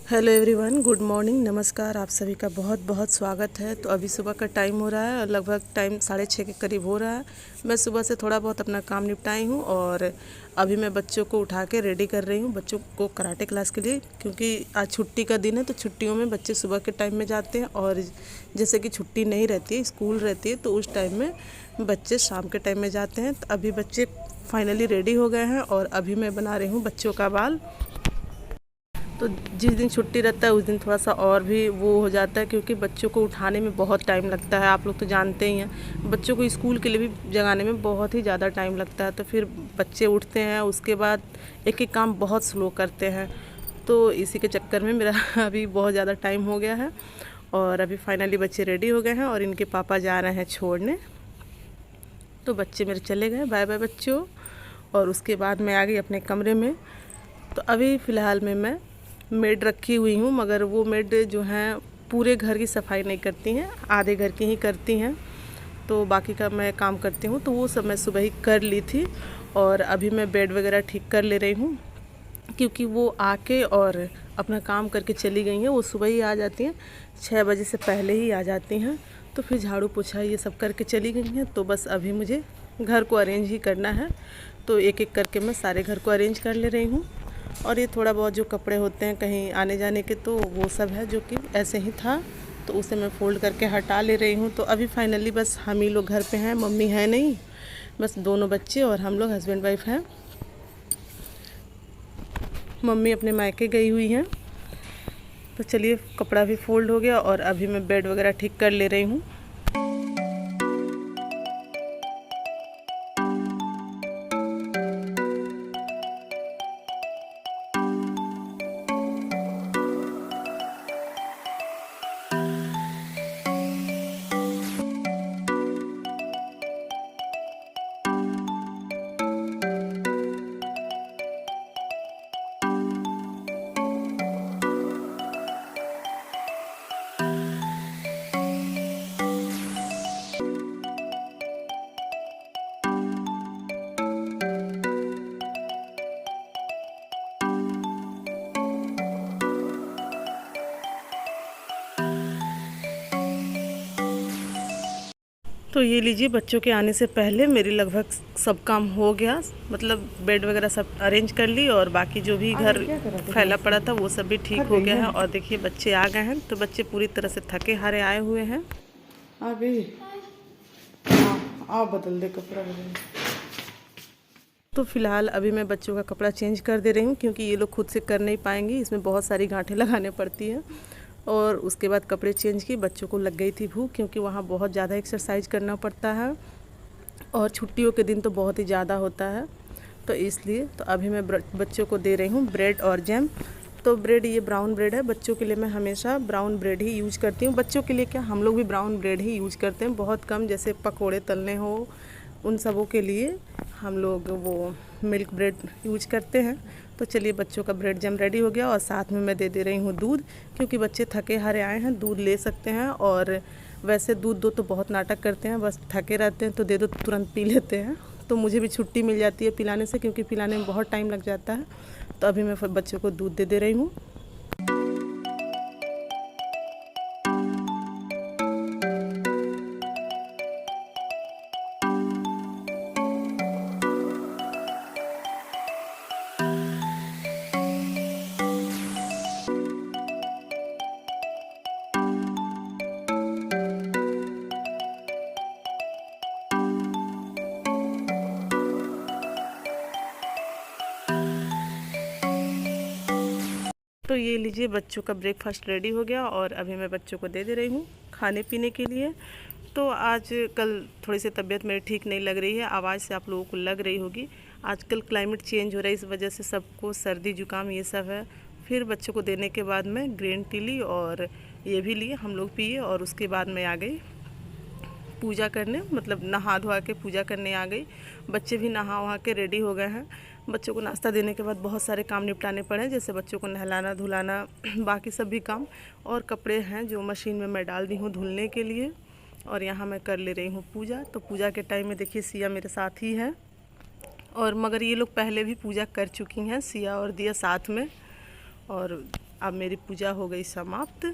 Hello everyone, good morning, नमस्कार। आप सभी का बहुत बहुत स्वागत है। तो अभी सुबह का टाइम हो रहा है और लगभग टाइम 6:30 के करीब हो रहा है। मैं सुबह से थोड़ा बहुत अपना काम निपटाई हूँ और अभी मैं बच्चों को उठा के रेडी कर रही हूँ बच्चों को कराटे क्लास के लिए, क्योंकि आज छुट्टी का दिन है। तो छुट्टियों में बच्चे सुबह के टाइम में जाते हैं और जैसे कि छुट्टी नहीं रहती है, स्कूल रहती है, तो उस टाइम में बच्चे शाम के टाइम में जाते हैं। तो अभी बच्चे फाइनली रेडी हो गए हैं और अभी मैं बना रही हूँ बच्चों का बाल। तो जिस दिन छुट्टी रहता है उस दिन थोड़ा सा और भी वो हो जाता है, क्योंकि बच्चों को उठाने में बहुत टाइम लगता है। आप लोग तो जानते ही हैं, बच्चों को स्कूल के लिए भी जगाने में बहुत ही ज़्यादा टाइम लगता है। तो फिर बच्चे उठते हैं, उसके बाद एक एक काम बहुत स्लो करते हैं। तो इसी के चक्कर में मेरा अभी बहुत ज़्यादा टाइम हो गया है और अभी फाइनली बच्चे रेडी हो गए हैं और इनके पापा जा रहे हैं छोड़ने। तो बच्चे मेरे चले गए, बाय बाय बच्चों। और उसके बाद मैं आ गई अपने कमरे में। तो अभी फ़िलहाल में मैं मेड रखी हुई हूँ, मगर वो मेड जो हैं पूरे घर की सफाई नहीं करती हैं, आधे घर की ही करती हैं। तो बाकी का मैं काम करती हूँ, तो वो सब मैं सुबह ही कर ली थी। और अभी मैं बेड वगैरह ठीक कर ले रही हूँ, क्योंकि वो आके और अपना काम करके चली गई हैं। वो सुबह ही आ जाती हैं, 6 बजे से पहले ही आ जाती हैं। तो फिर झाड़ू पोछा ये सब करके चली गई हैं। तो बस अभी मुझे घर को अरेंज ही करना है। तो एक एक करके मैं सारे घर को अरेंज कर ले रही हूँ। और ये थोड़ा बहुत जो कपड़े होते हैं कहीं आने जाने के, तो वो सब है जो कि ऐसे ही था, तो उसे मैं फ़ोल्ड करके हटा ले रही हूँ। तो अभी फाइनली बस हम ही लोग घर पे हैं, मम्मी है नहीं, बस दोनों बच्चे और हम लोग हस्बैंड वाइफ हैं। मम्मी अपने मायके गई हुई हैं। तो चलिए, कपड़ा भी फ़ोल्ड हो गया और अभी मैं बेड वगैरह ठीक कर ले रही हूँ। तो ये लीजिए, बच्चों के आने से पहले मेरी लगभग सब काम हो गया। मतलब बेड वगैरह सब अरेंज कर ली और बाकी जो भी घर फैला पड़ा था वो सब भी ठीक हो गया है। और देखिए, बच्चे आ गए हैं। तो बच्चे पूरी तरह से थके हारे आए हुए हैं। अभी आप बदल दे कपड़ा बदल। तो फ़िलहाल अभी मैं बच्चों का कपड़ा चेंज कर दे रही हूँ, क्योंकि ये लोग खुद से कर नहीं पाएंगे, इसमें बहुत सारी गांठें लगाने पड़ती हैं। और उसके बाद कपड़े चेंज किए। बच्चों को लग गई थी भूख, क्योंकि वहाँ बहुत ज़्यादा एक्सरसाइज करना पड़ता है और छुट्टियों के दिन तो बहुत ही ज़्यादा होता है। तो इसलिए तो अभी मैं बच्चों को दे रही हूँ ब्रेड और जैम। तो ब्रेड, ये ब्राउन ब्रेड है। बच्चों के लिए मैं हमेशा ब्राउन ब्रेड ही यूज करती हूँ। बच्चों के लिए क्या, हम लोग भी ब्राउन ब्रेड ही यूज करते हैं, बहुत कम। जैसे पकोड़े तलने हो, उन सबों के लिए हम लोग वो मिल्क ब्रेड यूज करते हैं। तो चलिए, बच्चों का ब्रेड जैम रेडी हो गया और साथ में मैं दे दे रही हूँ दूध, क्योंकि बच्चे थके हारे आए हैं, दूध ले सकते हैं। और वैसे दूध दो तो बहुत नाटक करते हैं, बस थके रहते हैं, तो दे दो तुरंत पी लेते हैं। तो मुझे भी छुट्टी मिल जाती है पिलाने से, क्योंकि पिलाने में बहुत टाइम लग जाता है। तो अभी मैं बच्चों को दूध दे दे रही हूँ। तो ये लीजिए, बच्चों का ब्रेकफास्ट रेडी हो गया और अभी मैं बच्चों को दे दे रही हूँ खाने पीने के लिए। तो आज कल थोड़ी सी तबीयत मेरी ठीक नहीं लग रही है, आवाज़ से आप लोगों को लग रही होगी। आजकल क्लाइमेट चेंज हो रहा है, इस वजह से सबको सर्दी जुकाम ये सब है। फिर बच्चों को देने के बाद मैं ग्रीन टी ली और ये भी लिए, हम लोग पिए। और उसके बाद मैं आ गई पूजा करने, मतलब नहा धोआ के पूजा करने आ गई। बच्चे भी नहा वहा के रेडी हो गए हैं। बच्चों को नाश्ता देने के बाद बहुत सारे काम निपटाने पड़े, जैसे बच्चों को नहलाना धुलाना, बाकी सब भी काम। और कपड़े हैं जो मशीन में मैं डाल दी हूँ धुलने के लिए। और यहाँ मैं कर ले रही हूँ पूजा। तो पूजा के टाइम में देखिए, सिया मेरे साथ ही है। और मगर ये लोग पहले भी पूजा कर चुकी हैं, सिया और दिया साथ में। और अब मेरी पूजा हो गई समाप्त।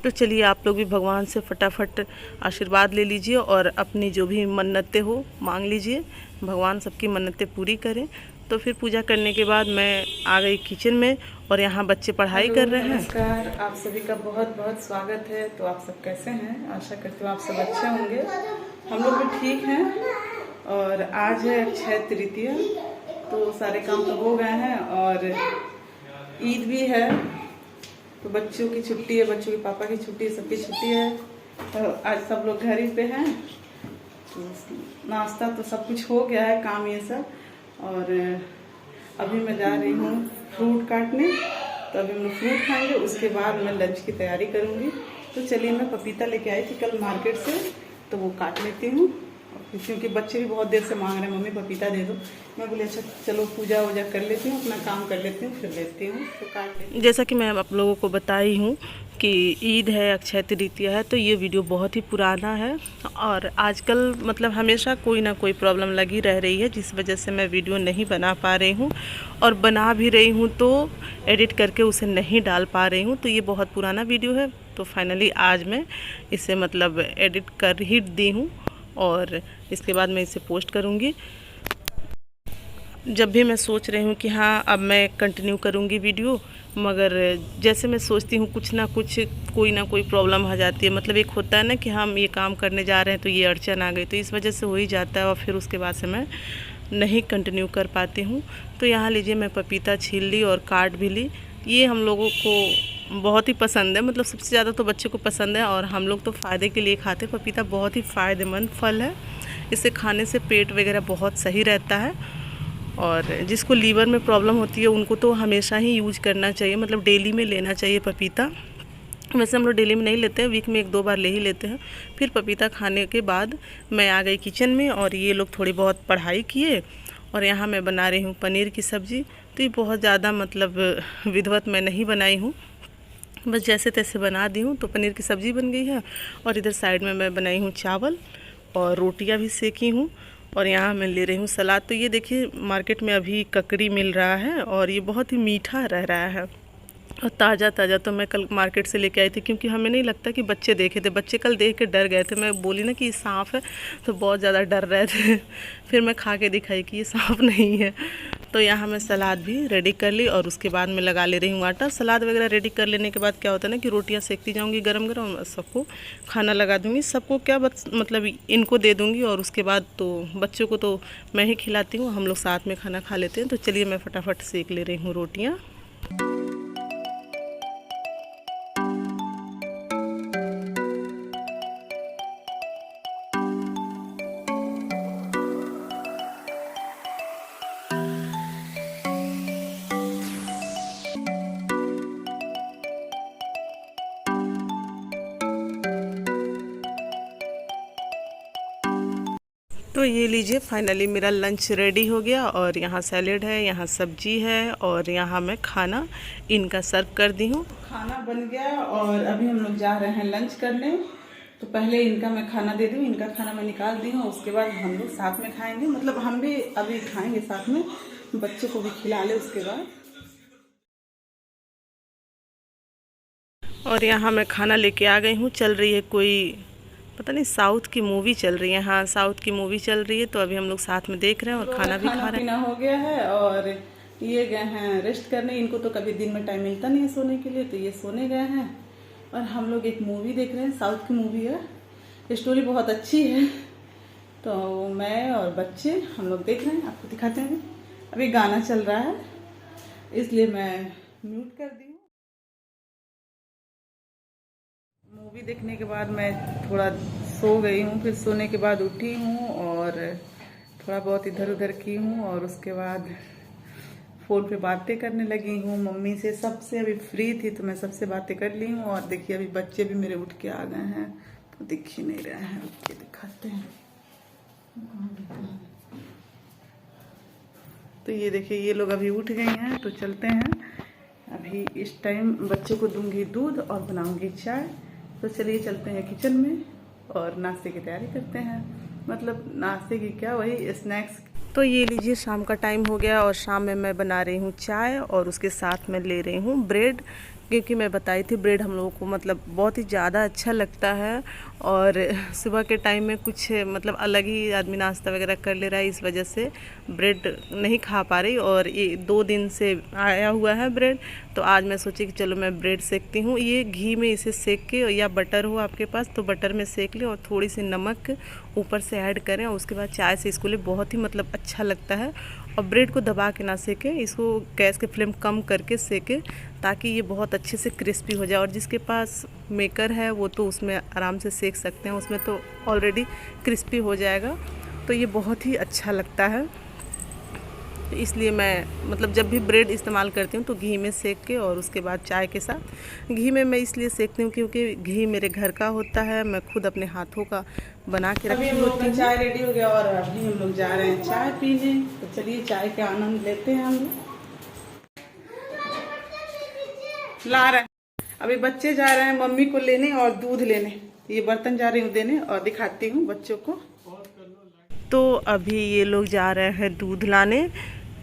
तो चलिए आप लोग भी भगवान से फटाफट आशीर्वाद ले लीजिए और अपनी जो भी मन्नतें हो मांग लीजिए, भगवान सबकी मन्नतें पूरी करें। तो फिर पूजा करने के बाद मैं आ गई किचन में और यहाँ बच्चे पढ़ाई कर रहे हैं। नमस्कार, आप सभी का बहुत बहुत स्वागत है। तो आप सब कैसे हैं? आशा करती हूँ आप सब अच्छे होंगे। हम लोग भी ठीक हैं। और आज है अक्षय तृतीया, तो सारे काम तो हो गए हैं और ईद भी है, तो बच्चों की छुट्टी है, बच्चों के पापा की छुट्टी है, सबकी छुट्टी है। तो आज सब लोग घर ही पे हैं। तो नाश्ता तो सब कुछ हो गया है, काम ये सब। और अभी मैं जा रही हूँ फ्रूट काटने, तो अभी हम लोग फ्रूट खाएंगे, उसके बाद मैं लंच की तैयारी करूँगी। तो चलिए, मैं पपीता लेके आई थी कल मार्केट से, तो वो काट लेती हूँ, क्योंकि बच्चे भी बहुत देर से मांग रहे हैं मम्मी पपीता दे दो। मैं बोली अच्छा चलो पूजा वूजा कर लेती हूँ, अपना काम कर लेती हूँ, फिर लेती हूँ। तो काट लेती हूँ। जैसा कि मैं आप लोगों को बताई हूँ कि ईद है, अक्षय तृतीया है, तो ये वीडियो बहुत ही पुराना है और आजकल मतलब हमेशा कोई ना कोई प्रॉब्लम लगी रह रही है, जिस वजह से मैं वीडियो नहीं बना पा रही हूँ, और बना भी रही हूँ तो एडिट करके उसे नहीं डाल पा रही हूँ। तो ये बहुत पुराना वीडियो है, तो फाइनली आज मैं इसे मतलब एडिट कर ही दी हूँ और इसके बाद मैं इसे पोस्ट करूँगी। जब भी मैं सोच रही हूँ कि हाँ अब मैं कंटिन्यू करूँगी वीडियो, मगर जैसे मैं सोचती हूँ कुछ ना कुछ कोई ना कोई प्रॉब्लम आ जाती है। मतलब एक होता है ना कि हम ये काम करने जा रहे हैं तो ये अड़चन आ गई, तो इस वजह से हो ही जाता है और फिर उसके बाद से मैं नहीं कंटिन्यू कर पाती हूँ। तो यहाँ लीजिए, मैं पपीता छील ली और काट भी ली। ये हम लोगों को बहुत ही पसंद है, मतलब सबसे ज़्यादा तो बच्चे को पसंद है और हम लोग तो फ़ायदे के लिए खाते हैं। पपीता बहुत ही फ़ायदेमंद फल है, इसे खाने से पेट वगैरह बहुत सही रहता है। और जिसको लीवर में प्रॉब्लम होती है उनको तो हमेशा ही यूज करना चाहिए, मतलब डेली में लेना चाहिए पपीता। वैसे हम लोग डेली में नहीं लेते हैं, वीक में 1-2 बार ले ही लेते हैं। फिर पपीता खाने के बाद मैं आ गई किचन में और ये लोग थोड़ी बहुत पढ़ाई किए और यहाँ मैं बना रही हूँ पनीर की सब्ज़ी। तो ये बहुत ज़्यादा मतलब विधिवत मैं नहीं बनाई हूँ, बस जैसे तैसे बना दी हूँ। तो पनीर की सब्ज़ी बन गई है और इधर साइड में मैं बनाई हूँ चावल और रोटियाँ भी सेकी हूँ और यहाँ मैं ले रही हूँ सलाद। तो ये देखिए, मार्केट में अभी ककड़ी मिल रहा है और ये बहुत ही मीठा रह रहा है और ताज़ा ताज़ा। तो मैं कल मार्केट से लेके आई थी, क्योंकि हमें नहीं लगता कि बच्चे देखे थे, बच्चे कल देख के डर गए थे। मैं बोली ना कि ये सांप है, तो बहुत ज़्यादा डर रहे थे। फिर मैं खा के दिखाई कि ये सांप नहीं है। तो यहाँ मैं सलाद भी रेडी कर ली और उसके बाद मैं लगा ले रही हूँ आटा। सलाद वगैरह रेडी कर लेने के बाद क्या होता है ना कि रोटियाँ सेकती जाऊँगी गरम गरम, सबको खाना लगा दूँगी। सबको क्या मतलब इनको दे दूँगी और उसके बाद तो बच्चों को तो मैं ही खिलाती हूँ, हम लोग साथ में खाना खा लेते हैं। तो चलिए मैं फटाफट सेक ले रही हूँ रोटियाँ। तो ये लीजिए, फाइनली मेरा लंच रेडी हो गया और यहाँ सैलेड है, यहाँ सब्जी है और यहाँ मैं खाना इनका सर्व कर दी हूँ। खाना बन गया और अभी हम लोग जा रहे हैं लंच करने। तो पहले इनका मैं खाना दे दूँ, इनका खाना मैं निकाल दी हूँ, उसके बाद हम लोग साथ में खाएंगे। मतलब हम भी अभी खाएंगे साथ में, बच्चों को भी खिला ले उसके बाद। और यहाँ मैं खाना लेके आ गई हूँ। चल रही है कोई पता नहीं साउथ की मूवी चल रही है, हाँ साउथ की मूवी चल रही है। तो अभी हम लोग साथ में देख रहे हैं और खाना भी खा रहे हैं। हो गया है और ये गए हैं रेस्ट करने। इनको तो कभी दिन में टाइम मिलता नहीं है सोने के लिए, तो ये सोने गए हैं और हम लोग एक मूवी देख रहे हैं, साउथ की मूवी है, स्टोरी बहुत अच्छी है। तो मैं और बच्चे हम लोग देख रहे हैं, आपको दिखाते हैं। अभी गाना चल रहा है इसलिए मैं म्यूट कर दी हूँ। मूवी देखने के बाद मैं थोड़ा सो गई हूँ, फिर सोने के बाद उठी हूँ और थोड़ा बहुत इधर उधर की हूँ और उसके बाद फ़ोन पे बातें करने लगी हूँ मम्मी से, सबसे। अभी फ्री थी तो मैं सबसे बातें कर ली हूँ। और देखिए अभी बच्चे भी मेरे उठ के आ गए हैं, तो दिख ही नहीं रहे हैं, उठ के दिखाते हैं। तो ये देखिए, ये लोग अभी उठ गए हैं, तो चलते हैं। अभी इस टाइम बच्चों को दूंगी दूध और बनाऊंगी चाय। तो चलिए चलते हैं किचन में और नाश्ते की तैयारी करते हैं। मतलब नाश्ते की क्या, वही स्नैक्स तो ये लीजिए शाम का टाइम हो गया और शाम में मैं बना रही हूँ चाय और उसके साथ में ले रही हूँ ब्रेड, क्योंकि मैं बताई थी ब्रेड हम लोगों को मतलब बहुत ही ज़्यादा अच्छा लगता है। और सुबह के टाइम में कुछ मतलब अलग ही आदमी नाश्ता वगैरह कर ले रहा है, इस वजह से ब्रेड नहीं खा पा रही। और ये 2 दिन से आया हुआ है ब्रेड, तो आज मैं सोची कि चलो मैं ब्रेड सेकती हूँ। ये घी में इसे सेक के, या बटर हो आपके पास तो बटर में सेक लें और थोड़ी सी नमक ऊपर से ऐड करें, और उसके बाद चाय से इसको ले, बहुत ही मतलब अच्छा लगता है। और ब्रेड को दबा के ना सेकें, इसको गैस के फ्लेम कम करके सेकें ताकि ये बहुत अच्छे से क्रिस्पी हो जाए। और जिसके पास मेकर है वो तो उसमें आराम से सेक सकते हैं, उसमें तो ऑलरेडी क्रिस्पी हो जाएगा। तो ये बहुत ही अच्छा लगता है, तो इसलिए मैं मतलब जब भी ब्रेड इस्तेमाल करती हूँ तो घी में सेक के और उसके बाद चाय के साथ। घी में मैं इसलिए सेकती हूँ क्योंकि घी मेरे घर का होता है, मैं खुद अपने हाथों का बना के रखी होती हूँ। चाय रेडी हो गया और अभी हम लोग जा रहे हैं चाय पीने, तो चलिए चाय के आनंद लेते हैं हम लोग। ला रहे हैं, अभी बच्चे जा रहे हैं मम्मी को लेने और दूध लेने, ये बर्तन जा रही हूँ देने और दिखाती हूँ बच्चों को। तो अभी ये लोग जा रहे हैं दूध लाने।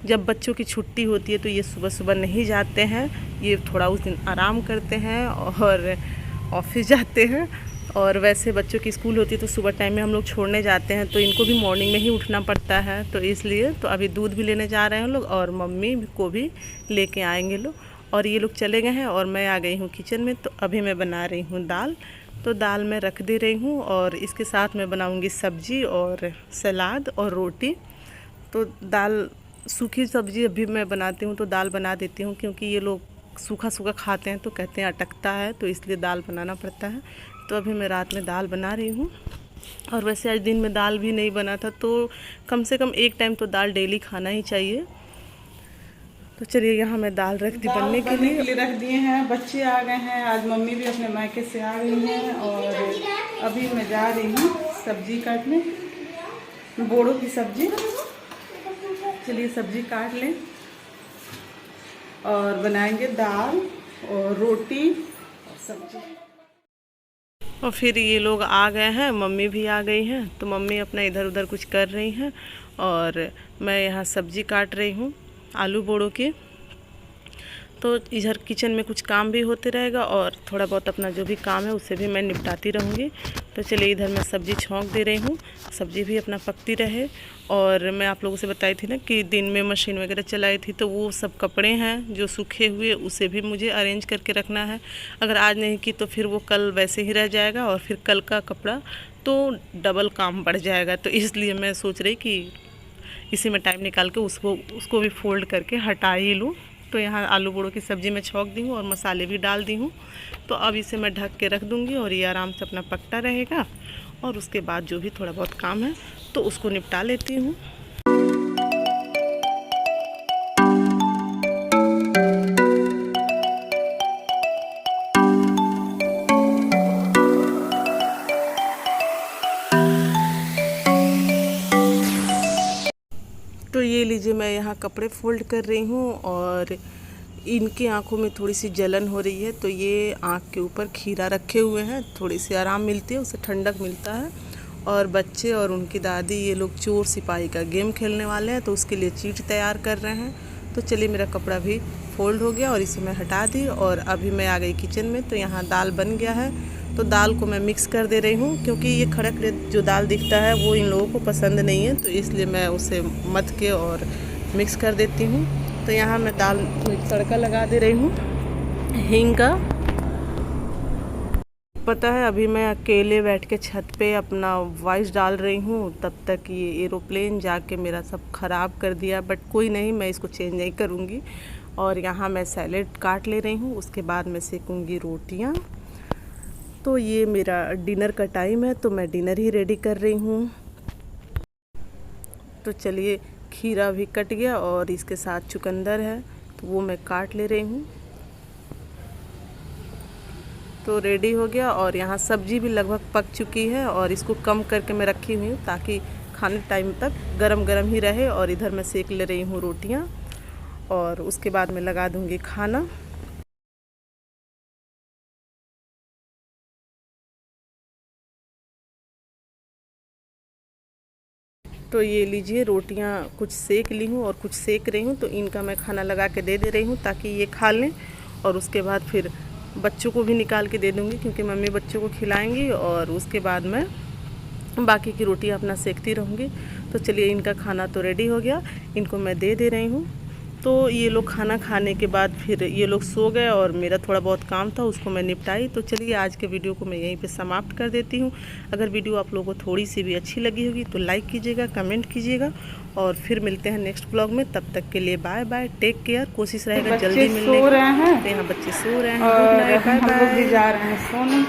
जब बच्चों की छुट्टी होती है तो ये सुबह सुबह नहीं जाते हैं, ये थोड़ा उस दिन आराम करते हैं और ऑफिस जाते हैं। और वैसे बच्चों की स्कूल होती है तो सुबह टाइम में हम लोग छोड़ने जाते हैं, तो इनको भी मॉर्निंग में ही उठना पड़ता है, तो इसलिए तो अभी दूध भी लेने जा रहे हैं लोग और मम्मी को भी लेके आएंगे लोग। और ये लोग चले गए हैं और मैं आ गई हूँ किचन में। तो अभी मैं बना रही हूँ दाल, तो दाल मैं रख दे रही हूँ और इसके साथ मैं बनाऊँगी सब्जी और सलाद और रोटी। तो दाल सूखी सब्जी अभी मैं बनाती हूँ तो दाल बना देती हूँ, क्योंकि ये लोग सूखा सूखा खाते हैं तो कहते हैं अटकता है, तो इसलिए दाल बनाना पड़ता है। तो अभी मैं रात में दाल बना रही हूँ। और वैसे आज दिन में दाल भी नहीं बना था, तो कम से कम एक टाइम तो दाल डेली खाना ही चाहिए। तो चलिए यहाँ मैं दाल रख दी बनने के लिए रख दिए हैं। बच्चे आ गए हैं, आज मम्मी भी अपने मायके से आ गई हैं और अभी मैं जा रही हूँ सब्जी काटने, बोड़ों की सब्जी। चलिए सब्जी काट लें और बनाएंगे दाल और रोटी और सब्जी। और फिर ये लोग आ गए हैं, मम्मी भी आ गई हैं, तो मम्मी अपना इधर उधर कुछ कर रही हैं और मैं यहाँ सब्जी काट रही हूँ आलू बोड़ों की। तो इधर किचन में कुछ काम भी होते रहेगा और थोड़ा बहुत अपना जो भी काम है उससे भी मैं निपटाती रहूँगी। तो चलिए इधर मैं सब्ज़ी छौंक दे रही हूँ, सब्ज़ी भी अपना पकती रहे। और मैं आप लोगों से बताई थी ना कि दिन में मशीन वगैरह चलाई थी, तो वो सब कपड़े हैं जो सूखे हुए उसे भी मुझे अरेंज करके रखना है। अगर आज नहीं की तो फिर वो कल वैसे ही रह जाएगा और फिर कल का कपड़ा तो डबल काम बढ़ जाएगा। तो इसलिए मैं सोच रही कि इसी में टाइम निकाल के उसको भी फोल्ड करके हटा ही लूँ। तो यहाँ आलू बोड़ों की सब्ज़ी मैं छौंक दी हूँ और मसाले भी डाल दी हूँ। तो अब इसे मैं ढक के रख दूँगी और ये आराम से अपना पकता रहेगा। और उसके बाद जो भी थोड़ा बहुत काम है तो उसको निपटा लेती हूँ। तो ये लीजिए मैं यहाँ कपड़े फोल्ड कर रही हूँ और इनकी आंखों में थोड़ी सी जलन हो रही है, तो ये आँख के ऊपर खीरा रखे हुए हैं, थोड़ी सी आराम मिलती है, उससे ठंडक मिलता है। और बच्चे और उनकी दादी ये लोग चोर सिपाही का गेम खेलने वाले हैं, तो उसके लिए चीट तैयार कर रहे हैं। तो चलिए मेरा कपड़ा भी फोल्ड हो गया और इसे मैं हटा दी और अभी मैं आ गई किचन में। तो यहाँ दाल बन गया है, तो दाल को मैं मिक्स कर दे रही हूँ, क्योंकि ये खड़क जो दाल दिखता है वो इन लोगों को पसंद नहीं है, तो इसलिए मैं उसे मथ के और मिक्स कर देती हूँ। तो यहाँ मैं दाल में तड़का लगा दे रही हूँ हींग का। पता है अभी मैं अकेले बैठ के छत पे अपना वॉइस डाल रही हूँ, तब तक ये एरोप्लेन जाके मेरा सब ख़राब कर दिया, बट कोई नहीं, मैं इसको चेंज नहीं करूँगी। और यहाँ मैं सैलेड काट ले रही हूँ, उसके बाद मैं सेकूँगी रोटियाँ। तो ये मेरा डिनर का टाइम है, तो मैं डिनर ही रेडी कर रही हूँ। तो चलिए खीरा भी कट गया और इसके साथ चुकंदर है, तो वो मैं काट ले रही हूँ। तो रेडी हो गया और यहाँ सब्जी भी लगभग पक चुकी है और इसको कम करके मैं रखी हुई हूँ ताकि खाने टाइम तक गरम गरम ही रहे। और इधर मैं सेक ले रही हूँ रोटियाँ और उसके बाद मैं लगा दूँगी खाना। तो ये लीजिए, रोटियां कुछ सेक ली हूँ और कुछ सेक रही हूँ, तो इनका मैं खाना लगा के दे रही हूँ ताकि ये खा लें। और उसके बाद फिर बच्चों को भी निकाल के दे दूँगी, क्योंकि मम्मी बच्चों को खिलाएंगी और उसके बाद मैं बाकी की रोटियां अपना सेकती रहूँगी। तो चलिए, इनका खाना तो रेडी हो गया, इनको मैं दे रही हूँ। तो ये लोग खाना खाने के बाद फिर ये लोग सो गए और मेरा थोड़ा बहुत काम था उसको मैं निपटाई। तो चलिए, आज के वीडियो को मैं यहीं पे समाप्त कर देती हूँ। अगर वीडियो आप लोगों को थोड़ी सी भी अच्छी लगी होगी तो लाइक कीजिएगा, कमेंट कीजिएगा, और फिर मिलते हैं नेक्स्ट ब्लॉग में। तब तक के लिए बाय बाय, टेक केयर। कोशिश रहेगा जल्दी मिलने सो की। रहे हैं तो यहाँ बच्चे सो रहे हैं। और गुड नाइट, बाय हम लोग भी बाय। जा रहे हैं सोने।